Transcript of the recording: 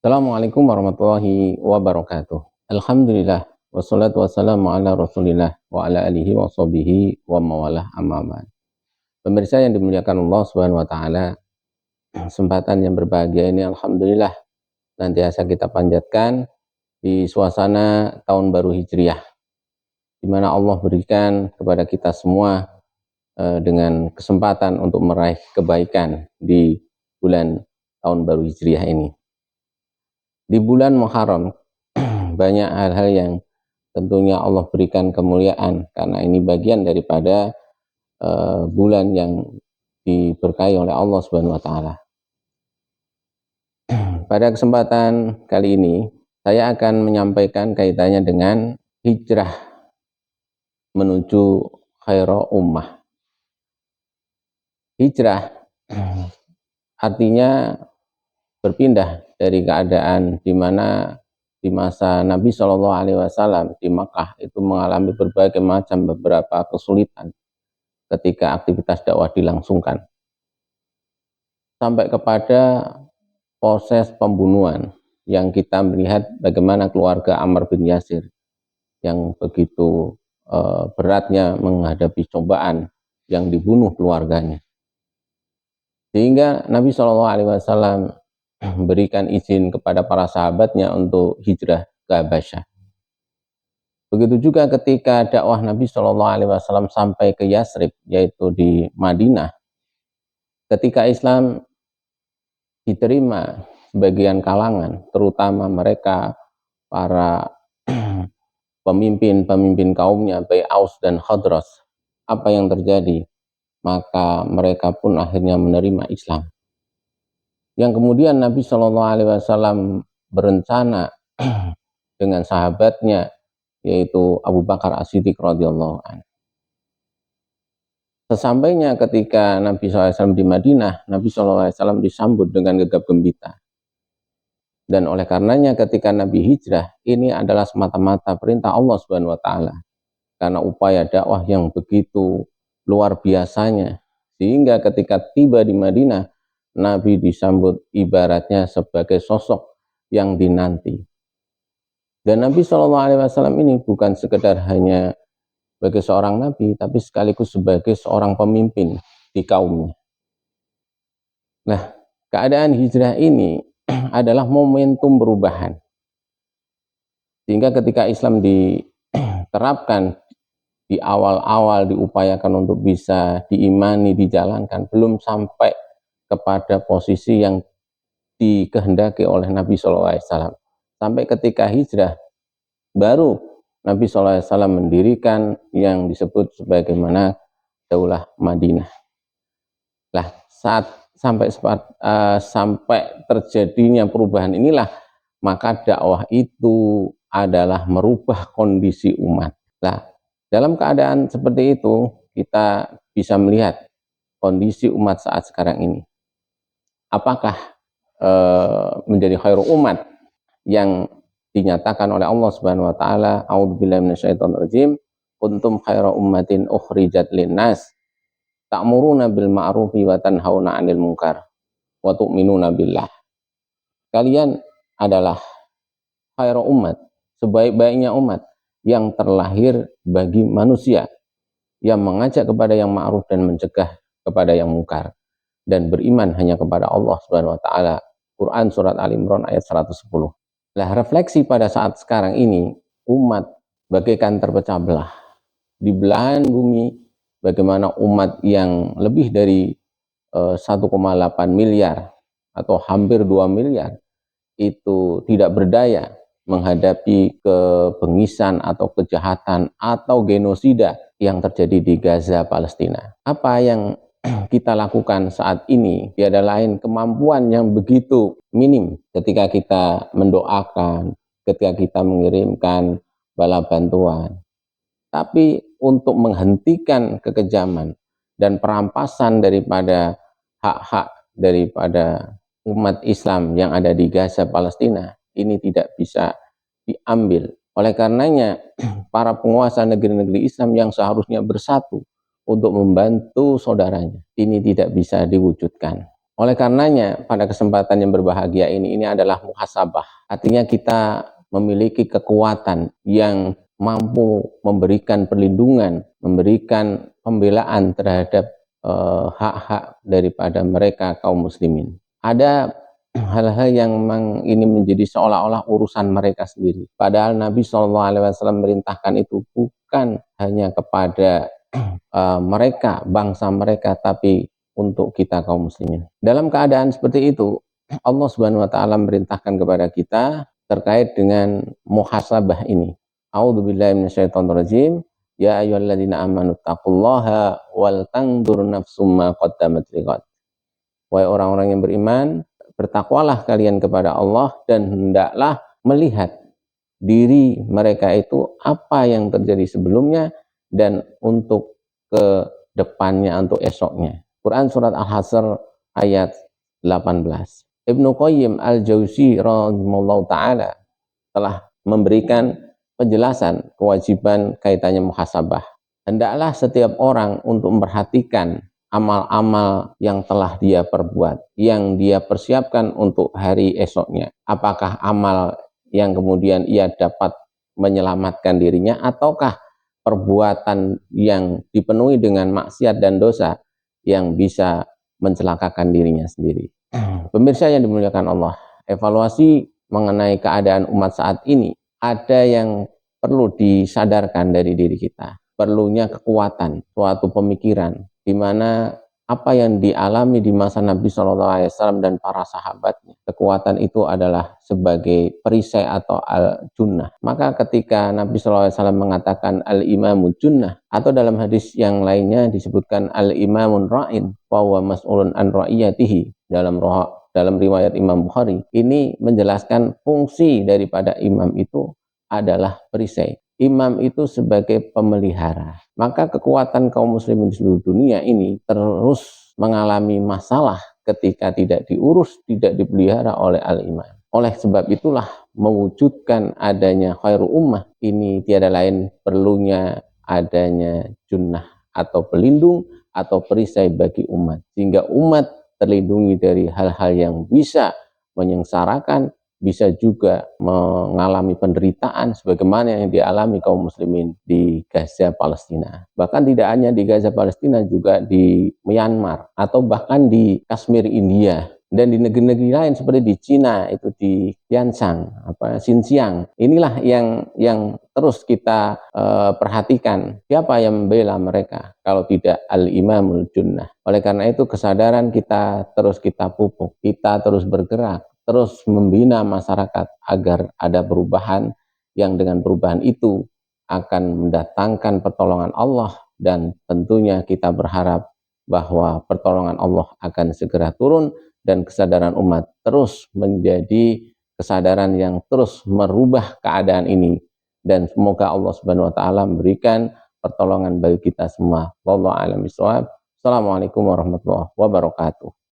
Assalamualaikum warahmatullahi wabarakatuh. Alhamdulillah wassalatu wassalamu ala Rasulillah wa ala alihi wa sahbihi wa mawalah amma ba'd. Pemirsa yang dimuliakan Allah Subhanahu wa taala, kesempatan yang berbahagia ini alhamdulillah nantiasa kita panjatkan di suasana tahun baru Hijriah, di mana Allah berikan kepada kita semua dengan kesempatan untuk meraih kebaikan di bulan tahun baru Hijriah ini. Di bulan Muharram banyak hal-hal yang tentunya Allah berikan kemuliaan karena ini bagian daripada bulan yang diberkahi oleh Allah Subhanahu wa taala. Pada kesempatan kali ini saya akan menyampaikan kaitannya dengan hijrah menuju khairu ummah. Hijrah artinya berpindah dari keadaan di mana di masa Nabi Shallallahu Alaihi Wasallam di Makkah itu mengalami berbagai macam beberapa kesulitan ketika aktivitas dakwah dilangsungkan, sampai kepada proses pembunuhan yang kita melihat bagaimana keluarga Ammar bin Yasir yang begitu beratnya menghadapi cobaan yang dibunuh keluarganya, sehingga Nabi Shallallahu Alaihi Wasallam berikan izin kepada para sahabatnya untuk hijrah ke Habasyah. Begitu juga ketika dakwah Nabi Shallallahu Alaihi Wasallam sampai ke Yasrib, yaitu di Madinah. Ketika Islam diterima sebagian kalangan, terutama mereka para pemimpin kaumnya, Bani Aus dan Khadras, apa yang terjadi? Maka mereka pun akhirnya menerima Islam. Yang kemudian Nabi Shallallahu Alaihi Wasallam berencana dengan sahabatnya, yaitu Abu Bakar As-Siddiq radhiyallahu anhu. Sesampainya ketika Nabi SAW di Madinah, Nabi SAW disambut dengan gegap gembira. Dan oleh karenanya ketika Nabi hijrah, ini adalah semata-mata perintah Allah Subhanahu wa taala. Karena upaya dakwah yang begitu luar biasanya, sehingga ketika tiba di Madinah, Nabi disambut ibaratnya sebagai sosok yang dinanti. Dan Nabi SAW ini bukan sekedar hanya sebagai seorang nabi, tapi sekaligus sebagai seorang pemimpin di kaumnya. Nah, keadaan hijrah ini adalah momentum perubahan. Sehingga ketika Islam diterapkan di awal-awal, diupayakan untuk bisa diimani, dijalankan, belum sampai kepada posisi yang dikehendaki oleh Nabi SAW. Sampai ketika hijrah, baru Nabi SAW mendirikan yang disebut sebagaimana Daulah Madinah. Lah, sampai terjadinya perubahan inilah, maka dakwah itu adalah merubah kondisi umat. Lah, dalam keadaan seperti itu, kita bisa melihat kondisi umat saat sekarang ini. Apakah menjadi khairu umat yang dinyatakan oleh Allah Subhanahu wa taala, a'udzubillahi minasyaitonirrajim, kuntum khairu ummatin ukhrijat linnas ta'muruna bil ma'rufi wa tanhauna 'anil munkar wa tu'minuna billah. Kalian adalah khairu ummat, sebaik-baiknya umat yang terlahir bagi manusia, yang mengajak kepada yang ma'ruf dan mencegah kepada yang mungkar, dan beriman hanya kepada Allah Subhanahu wa taala. Quran surat Al Imran ayat 110. Nah, refleksi pada saat sekarang ini, umat bagaikan terpecah belah. Di belahan bumi, bagaimana umat yang lebih dari 1,8 miliar atau hampir 2 miliar itu tidak berdaya menghadapi kebengisan atau kejahatan atau genosida yang terjadi di Gaza, Palestina. Apa yang kita lakukan saat ini tiada lain kemampuan yang begitu minim ketika kita mendoakan, ketika kita mengirimkan bala bantuan. Tapi untuk menghentikan kekejaman dan perampasan daripada hak-hak daripada umat Islam yang ada di Gaza, Palestina, ini tidak bisa diambil. Oleh karenanya, para penguasa negeri-negeri Islam yang seharusnya bersatu untuk membantu saudaranya, ini tidak bisa diwujudkan. Oleh karenanya, pada kesempatan yang berbahagia ini adalah muhasabah. Artinya kita memiliki kekuatan yang mampu memberikan perlindungan, memberikan pembelaan terhadap hak-hak daripada mereka kaum muslimin. Ada hal-hal yang memang ini menjadi seolah-olah urusan mereka sendiri. Padahal Nabi SAW merintahkan itu bukan hanya kepada mereka, bangsa mereka, tapi untuk kita kaum muslimin. Dalam keadaan seperti itu, Allah Subhanahu wa taala merintahkan kepada kita terkait dengan muhasabah ini. A'udzubillahi minasyaitonirrajim. Ya ayyuhalladzina amanu taqullaha wal tanzur nafsum ma qaddamat lighad. Wahai orang-orang yang beriman, bertakwalah kalian kepada Allah dan hendaklah melihat diri mereka itu apa yang terjadi sebelumnya dan untuk ke depannya, untuk esoknya. Quran surat Al-Hasr ayat 18. Ibnu Qayyim Al-Jauzi rahimahullah ta'ala telah memberikan penjelasan kewajiban kaitannya muhasabah. Hendaklah setiap orang untuk memperhatikan amal-amal yang telah dia perbuat, yang dia persiapkan untuk hari esoknya. Apakah amal yang kemudian ia dapat menyelamatkan dirinya, ataukah perbuatan yang dipenuhi dengan maksiat dan dosa yang bisa mencelakakan dirinya sendiri. Pemirsa yang dimuliakan Allah, evaluasi mengenai keadaan umat saat ini, ada yang perlu disadarkan dari diri kita. Perlunya kekuatan, suatu pemikiran, di mana apa yang dialami di masa Nabi SAW dan para sahabatnya, kekuatan itu adalah sebagai perisai atau al-junnah. Maka ketika Nabi SAW mengatakan al-imamu junnah, atau dalam hadis yang lainnya disebutkan al-imamun ra'in wa huwa mas'ulun an ra'iyatihi, dalam riwayat Imam Bukhari, ini menjelaskan fungsi daripada imam itu adalah perisai. Imam itu sebagai pemelihara. Maka kekuatan kaum muslimin di seluruh dunia ini terus mengalami masalah ketika tidak diurus, tidak dipelihara oleh al-imam. Oleh sebab itulah mewujudkan adanya khairu ummah ini tiada lain perlunya adanya junnah atau pelindung atau perisai bagi umat, sehingga umat terlindungi dari hal-hal yang bisa menyengsarakan, bisa juga mengalami penderitaan sebagaimana yang dialami kaum muslimin di Gaza, Palestina. Bahkan tidak hanya di Gaza, Palestina, juga di Myanmar atau bahkan di Kashmir, India, dan di negeri-negeri lain seperti di Cina, itu di Tianjin, Xinjiang. Inilah yang terus kita perhatikan. Siapa yang membela mereka kalau tidak al-imamul junnah? Oleh karena itu kesadaran kita terus kita pupuk, kita terus bergerak, terus membina masyarakat agar ada perubahan yang dengan perubahan itu akan mendatangkan pertolongan Allah, dan tentunya kita berharap bahwa pertolongan Allah akan segera turun dan kesadaran umat terus menjadi kesadaran yang terus merubah keadaan ini, dan semoga Allah Subhanahu wa taala memberikan pertolongan bagi kita semua. Wallahu a'lam bishawab. Assalamualaikum warahmatullahi wabarakatuh.